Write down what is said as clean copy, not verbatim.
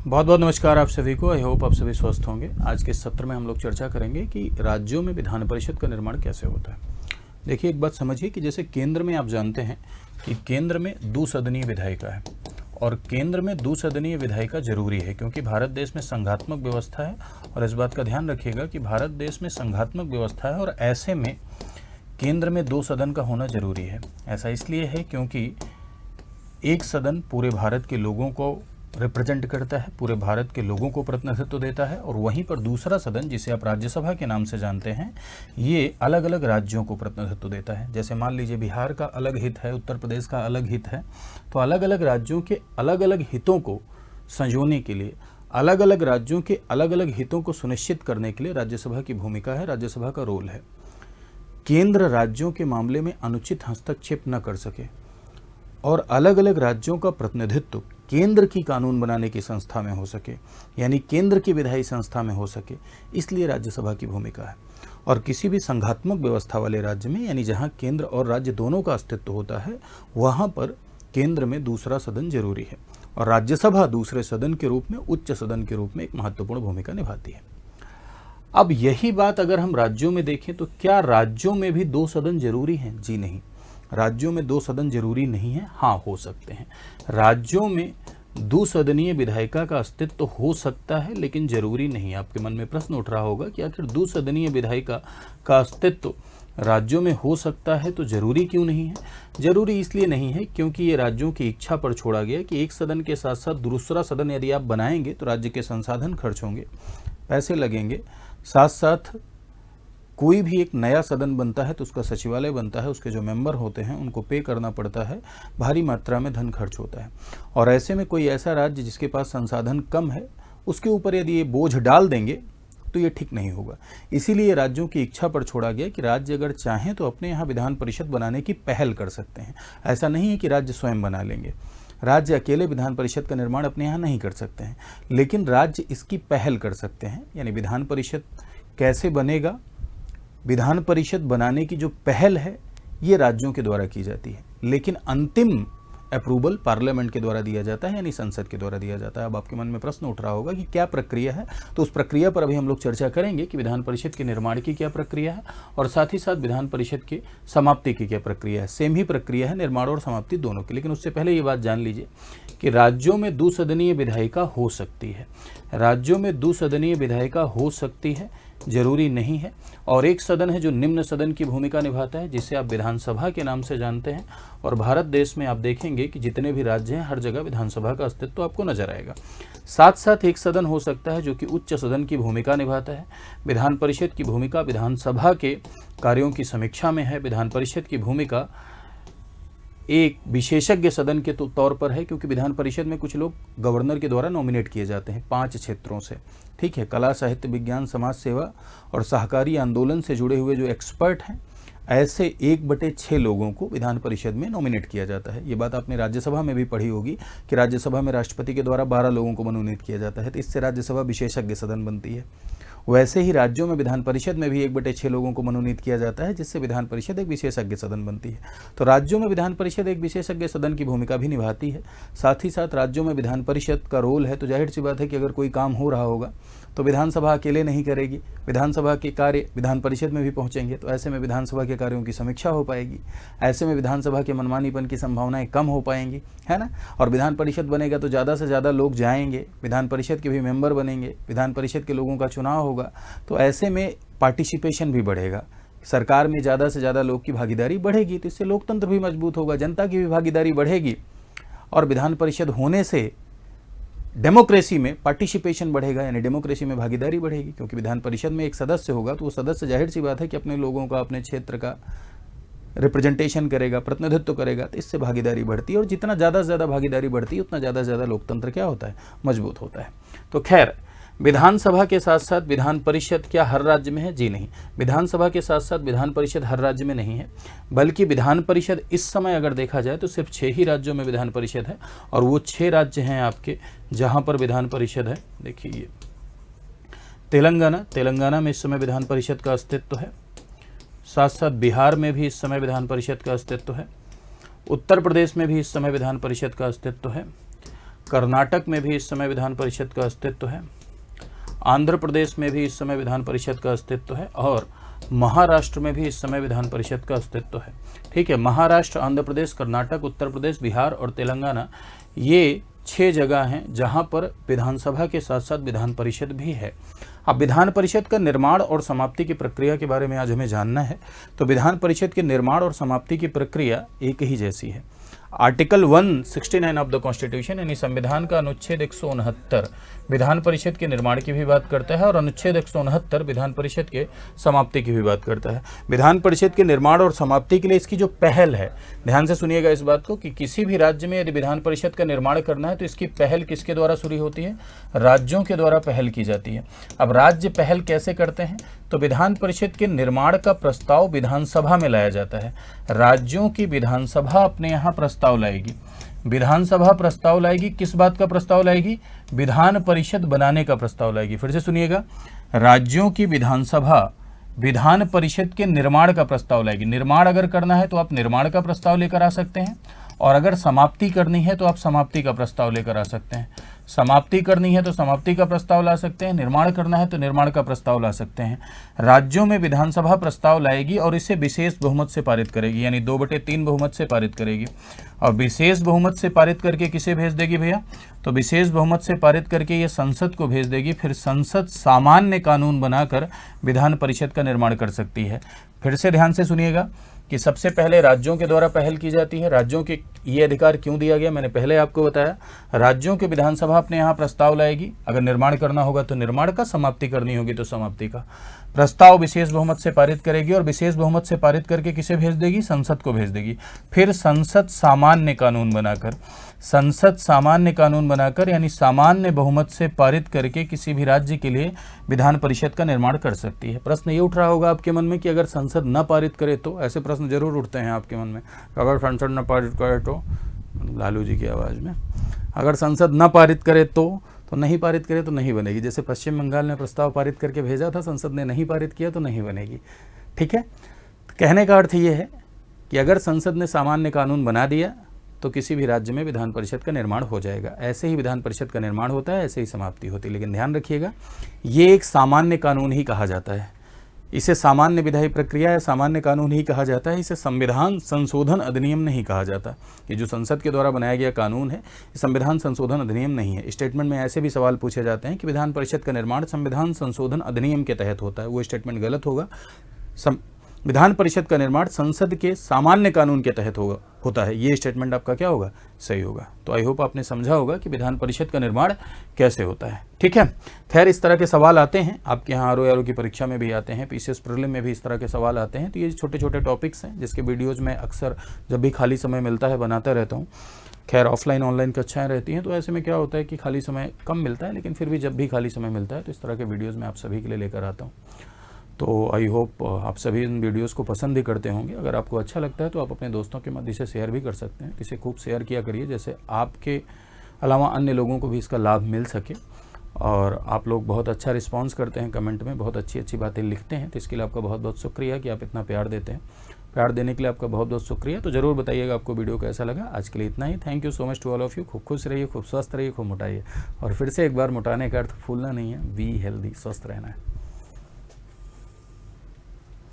बहुत बहुत नमस्कार आप सभी को। आई होप आप सभी स्वस्थ होंगे। आज के सत्र में हम लोग चर्चा करेंगे कि राज्यों में विधान परिषद का निर्माण कैसे होता है। देखिए, एक बात समझिए कि जैसे केंद्र में आप जानते हैं कि केंद्र में द्विसदनीय विधायिका है और केंद्र में द्विसदनीय विधायिका जरूरी है क्योंकि भारत देश में संघात्मक व्यवस्था है। और इस बात का ध्यान रखिएगा कि भारत देश में संघात्मक व्यवस्था है और ऐसे में केंद्र में दो सदन का होना जरूरी है। ऐसा इसलिए है क्योंकि एक सदन पूरे भारत के लोगों को रिप्रेजेंट करता है, पूरे भारत के लोगों को प्रतिनिधित्व देता है, और वहीं पर दूसरा सदन जिसे आप राज्यसभा के नाम से जानते हैं, ये अलग अलग राज्यों को प्रतिनिधित्व देता है। जैसे मान लीजिए बिहार का अलग हित है, उत्तर प्रदेश का अलग हित है, तो अलग अलग राज्यों के अलग अलग हितों को संजोने के लिए, अलग अलग राज्यों के अलग अलग हितों को सुनिश्चित करने के लिए राज्यसभा की भूमिका है, राज्यसभा का रोल है। केंद्र राज्यों के मामले में अनुचित हस्तक्षेप न कर सके और अलग अलग राज्यों का प्रतिनिधित्व केंद्र की कानून बनाने की संस्था में हो सके, यानी केंद्र की विधायी संस्था में हो सके, इसलिए राज्यसभा की भूमिका है। और किसी भी संघात्मक व्यवस्था वाले राज्य में, यानी जहां केंद्र और राज्य दोनों का अस्तित्व होता है, वहां पर केंद्र में दूसरा सदन जरूरी है और राज्यसभा दूसरे सदन के रूप में, उच्च सदन के रूप में एक महत्वपूर्ण भूमिका निभाती है। अब यही बात अगर हम राज्यों में देखें तो क्या राज्यों में भी दो सदन जरूरी हैं? जी नहीं, राज्यों में दो सदन जरूरी नहीं है। हाँ, हो सकते हैं। राज्यों में द्विसदनीय विधायिका का अस्तित्व हो सकता है लेकिन जरूरी नहीं। आपके मन में प्रश्न उठ रहा होगा कि आखिर द्विसदनीय विधायिका का अस्तित्व राज्यों में हो सकता है तो जरूरी क्यों नहीं है? जरूरी इसलिए नहीं है क्योंकि ये राज्यों की इच्छा पर छोड़ा गया कि एक सदन के साथ साथ दूसरा सदन यदि आप बनाएंगे तो राज्य के संसाधन खर्च होंगे, पैसे लगेंगे, साथ साथ कोई भी एक नया सदन बनता है तो उसका सचिवालय बनता है, उसके जो मेंबर होते हैं उनको पे करना पड़ता है, भारी मात्रा में धन खर्च होता है। और ऐसे में कोई ऐसा राज्य जिसके पास संसाधन कम है, उसके ऊपर यदि ये बोझ डाल देंगे तो ये ठीक नहीं होगा। इसीलिए राज्यों की इच्छा पर छोड़ा गया कि राज्य अगर चाहें तो अपने यहाँ विधान परिषद बनाने की पहल कर सकते हैं। ऐसा नहीं है कि राज्य स्वयं बना लेंगे, राज्य अकेले विधान परिषद का निर्माण अपने यहाँ नहीं कर सकते हैं, लेकिन राज्य इसकी पहल कर सकते हैं। यानी विधान परिषद कैसे बनेगा, विधान परिषद बनाने की जो पहल है ये राज्यों के द्वारा की जाती है, लेकिन अंतिम अप्रूवल पार्लियामेंट के द्वारा दिया जाता है, यानी संसद के द्वारा दिया जाता है। अब आपके मन में प्रश्न उठ रहा होगा कि क्या प्रक्रिया है, तो उस प्रक्रिया पर अभी हम लोग चर्चा करेंगे कि विधान परिषद के निर्माण की क्या प्रक्रिया है और साथ ही साथ विधान परिषद की समाप्ति की क्या प्रक्रिया है। सेम ही प्रक्रिया है निर्माण और समाप्ति दोनों की, लेकिन उससे पहले ये बात जान लीजिए कि राज्यों में द्विसदनीय विधायिका हो सकती है। राज्यों में द्विसदनीय विधायिका हो सकती है, जरूरी नहीं है। और एक सदन है जो निम्न सदन की भूमिका निभाता है, जिसे आप विधानसभा के नाम से जानते हैं। और भारत देश में आप देखेंगे कि जितने भी राज्य हैं हर जगह विधानसभा का अस्तित्व आपको नजर आएगा। साथ साथ एक सदन हो सकता है जो कि उच्च सदन की भूमिका निभाता है। विधान परिषद की भूमिका विधानसभा के कार्यों की समीक्षा में है। विधान परिषद की भूमिका एक विशेषज्ञ सदन के तौर पर है, क्योंकि विधान परिषद में कुछ लोग गवर्नर के द्वारा नॉमिनेट किए जाते हैं 5 क्षेत्रों से, ठीक है। कला, साहित्य, विज्ञान, समाज सेवा और सहकारी आंदोलन से जुड़े हुए जो एक्सपर्ट हैं, ऐसे 1/6 लोगों को विधान परिषद में नॉमिनेट किया जाता है। ये बात आपने राज्यसभा में भी पढ़ी होगी कि राज्यसभा में राष्ट्रपति के द्वारा 12 लोगों को मनोनीत किया जाता है, तो इससे राज्यसभा विशेषज्ञ सदन बनती है। वैसे ही राज्यों में विधान परिषद में भी 1/6 लोगों को मनोनीत किया जाता है, जिससे विधान परिषद एक विशेषज्ञ सदन बनती है। तो राज्यों में विधान परिषद एक विशेषज्ञ सदन की भूमिका भी निभाती है। साथ ही साथ राज्यों में विधान परिषद का रोल है, तो जाहिर सी बात है कि अगर कोई काम हो रहा होगा तो विधानसभा अकेले नहीं करेगी, विधानसभा के कार्य विधान परिषद में भी पहुंचेंगे, तो ऐसे में विधानसभा के कार्यों की समीक्षा हो पाएगी। ऐसे में विधानसभा के मनमानीपन की संभावनाएं कम हो पाएंगी, है ना। और विधान परिषद बनेगा तो ज़्यादा से ज़्यादा लोग जाएंगे, विधान परिषद के भी मेंबर बनेंगे, विधान परिषद के लोगों का चुनाव होगा, तो ऐसे में पार्टिसिपेशन भी बढ़ेगा, सरकार में ज़्यादा से ज़्यादा लोग की भागीदारी बढ़ेगी, तो इससे लोकतंत्र भी मजबूत होगा, जनता की भी भागीदारी बढ़ेगी। और विधान परिषद होने से डेमोक्रेसी में पार्टिसिपेशन बढ़ेगा, यानी डेमोक्रेसी में भागीदारी बढ़ेगी, क्योंकि विधान परिषद में एक सदस्य होगा तो वो सदस्य जाहिर सी बात है कि अपने लोगों का, अपने क्षेत्र का रिप्रेजेंटेशन करेगा, प्रतिनिधित्व करेगा, तो इससे भागीदारी बढ़ती है। और जितना ज़्यादा से ज़्यादा भागीदारी बढ़ती है उतना ज़्यादा से ज़्यादा लोकतंत्र क्या होता है, मजबूत होता है। तो खैर, विधानसभा के साथ साथ विधान परिषद क्या हर राज्य में है? जी नहीं, विधानसभा के साथ साथ विधान परिषद हर राज्य में नहीं है, बल्कि विधान परिषद इस समय अगर देखा जाए तो सिर्फ 6 ही राज्यों में विधान परिषद है। और वो 6 राज्य हैं आपके जहां पर विधान परिषद है। देखिए ये तेलंगाना में इस समय विधान परिषद का अस्तित्व है। साथ साथ बिहार में भी इस समय विधान परिषद का अस्तित्व है। उत्तर प्रदेश में भी इस समय विधान परिषद का अस्तित्व है। कर्नाटक में भी इस समय विधान परिषद का अस्तित्व है, आंध्र प्रदेश में भी इस समय विधान परिषद का अस्तित्व है और महाराष्ट्र में भी इस समय विधान परिषद का अस्तित्व है। ठीक है, महाराष्ट्र, आंध्र प्रदेश, कर्नाटक, उत्तर प्रदेश, बिहार और तेलंगाना, ये 6 जगह हैं जहां पर विधानसभा के साथ साथ विधान परिषद भी है। अब विधान परिषद का निर्माण और समाप्ति की प्रक्रिया के बारे में आज हमें जानना है। तो विधान परिषद के निर्माण और समाप्ति की प्रक्रिया एक ही जैसी है। आर्टिकल 169 ऑफ द कॉन्स्टिट्यूशन यानी संविधान का अनुच्छेद 169 विधान परिषद के निर्माण की भी बात करता है और अनुच्छेद 169 विधान परिषद के समाप्ति की भी बात करता है। विधान परिषद के निर्माण और समाप्ति के लिए इसकी जो पहल है, ध्यान से सुनिएगा इस बात को, कि किसी भी राज्य में यदि विधान परिषद का निर्माण करना है तो इसकी पहल किसके द्वारा शुरू होती है? राज्यों के द्वारा पहल की जाती है। अब राज्य पहल कैसे करते हैं? तो विधान परिषद के निर्माण का प्रस्ताव विधानसभा में लाया जाता है। राज्यों की विधानसभा अपने यहाँ प्रस्ताव लाएगी, विधानसभा प्रस्ताव लाएगी। किस बात का प्रस्ताव लाएगी? विधान परिषद बनाने का प्रस्ताव लाएगी। फिर से सुनिएगा, राज्यों की विधानसभा विधान परिषद के निर्माण का प्रस्ताव लाएगी। निर्माण अगर करना है तो आप निर्माण का प्रस्ताव लेकर आ सकते हैं, और अगर समाप्ति करनी है तो आप समाप्ति का प्रस्ताव लेकर आ सकते हैं। समाप्ति करनी है तो समाप्ति का प्रस्ताव ला सकते हैं, निर्माण करना है तो निर्माण का प्रस्ताव ला सकते हैं। राज्यों में विधानसभा प्रस्ताव लाएगी और इसे विशेष बहुमत से पारित करेगी, यानी 2/3 बहुमत से पारित करेगी। और विशेष बहुमत से पारित करके किसे भेज देगी भैया? तो विशेष बहुमत से पारित करके ये संसद को भेज देगी। फिर संसद सामान्य कानून बनाकर विधान परिषद का निर्माण कर सकती है। फिर से ध्यान से सुनिएगा कि सबसे पहले राज्यों के द्वारा पहल की जाती है। राज्यों के ये अधिकार क्यों दिया गया, मैंने पहले आपको बताया। राज्यों के विधानसभा अपने यहाँ प्रस्ताव लाएगी, अगर निर्माण करना होगा तो निर्माण का, समाप्ति करनी होगी तो समाप्ति का। प्रस्ताव विशेष बहुमत से पारित करेगी और विशेष बहुमत से पारित करके किसे भेज देगी? संसद को भेज देगी। फिर संसद सामान्य कानून बनाकर यानी सामान्य बहुमत से पारित करके किसी भी राज्य के लिए विधान परिषद का निर्माण कर सकती है। प्रश्न ये उठ रहा होगा आपके मन में कि अगर संसद न पारित करे तो, ऐसे प्रश्न जरूर उठते हैं आपके मन में, अगर संसद न पारित करे तो, लालू जी की आवाज़ में, अगर संसद न पारित करे तो नहीं पारित करे तो नहीं बनेगी। जैसे पश्चिम बंगाल ने प्रस्ताव पारित करके भेजा था, संसद ने नहीं पारित किया तो नहीं बनेगी। ठीक है, तो कहने का अर्थ ये है कि अगर संसद ने सामान्य कानून बना दिया तो किसी भी राज्य में विधान परिषद का निर्माण हो जाएगा। ऐसे ही विधान परिषद का निर्माण होता है, ऐसे ही समाप्ति होती है। लेकिन ध्यान रखिएगा, ये एक सामान्य कानून ही कहा जाता है। इसे सामान्य विधायी प्रक्रिया या सामान्य कानून ही कहा जाता है। इसे संविधान संशोधन अधिनियम नहीं कहा जाता। ये जो संसद के द्वारा बनाया गया कानून है, ये संविधान संशोधन अधिनियम नहीं है। स्टेटमेंट में ऐसे भी सवाल पूछे जाते हैं कि विधान परिषद का निर्माण संविधान संशोधन अधिनियम के तहत होता है, वो स्टेटमेंट गलत होगा। विधान परिषद का निर्माण संसद के सामान्य कानून के तहत होता है, ये स्टेटमेंट आपका क्या होगा? सही होगा। तो आई होप आपने समझा होगा कि विधान परिषद का निर्माण कैसे होता है। ठीक है, खैर इस तरह के सवाल आते हैं आपके यहाँ RO की परीक्षा में भी आते हैं, PCS प्रीलिम में भी इस तरह के सवाल आते हैं। तो ये छोटे छोटे टॉपिक्स हैं जिसके वीडियोज़ में अक्सर जब भी खाली समय मिलता है बनाता रहता हूँ। खैर ऑफलाइन ऑनलाइन कक्षाएँ रहती हैं, तो ऐसे में क्या होता है कि खाली समय कम मिलता है, लेकिन फिर भी जब भी खाली समय मिलता है तो इस तरह के वीडियोज़ मैं आप सभी के लिए लेकर आता हूँ। तो आई होप आप सभी इन वीडियोस को पसंद ही करते होंगे। अगर आपको अच्छा लगता है तो आप अपने दोस्तों के मध्य से शेयर भी कर सकते हैं। इसे खूब शेयर किया करिए, जैसे आपके अलावा अन्य लोगों को भी इसका लाभ मिल सके। और आप लोग बहुत अच्छा रिस्पांस करते हैं, कमेंट में बहुत अच्छी अच्छी बातें लिखते हैं, तो इसके लिए आपका बहुत बहुत शुक्रिया कि आप इतना प्यार देते हैं। प्यार देने के लिए आपका बहुत बहुत शुक्रिया। तो ज़रूर बताइएगा आपको वीडियो कैसा लगा। आज के लिए इतना ही। Thank you so much to all of you. खूब खुश रहिए, खूब स्वस्थ रहिए, खूब मोटाइए। और फिर से एक बार मोटाने का अर्थ फूलना नहीं है, बी हेल्दी, स्वस्थ रहना है।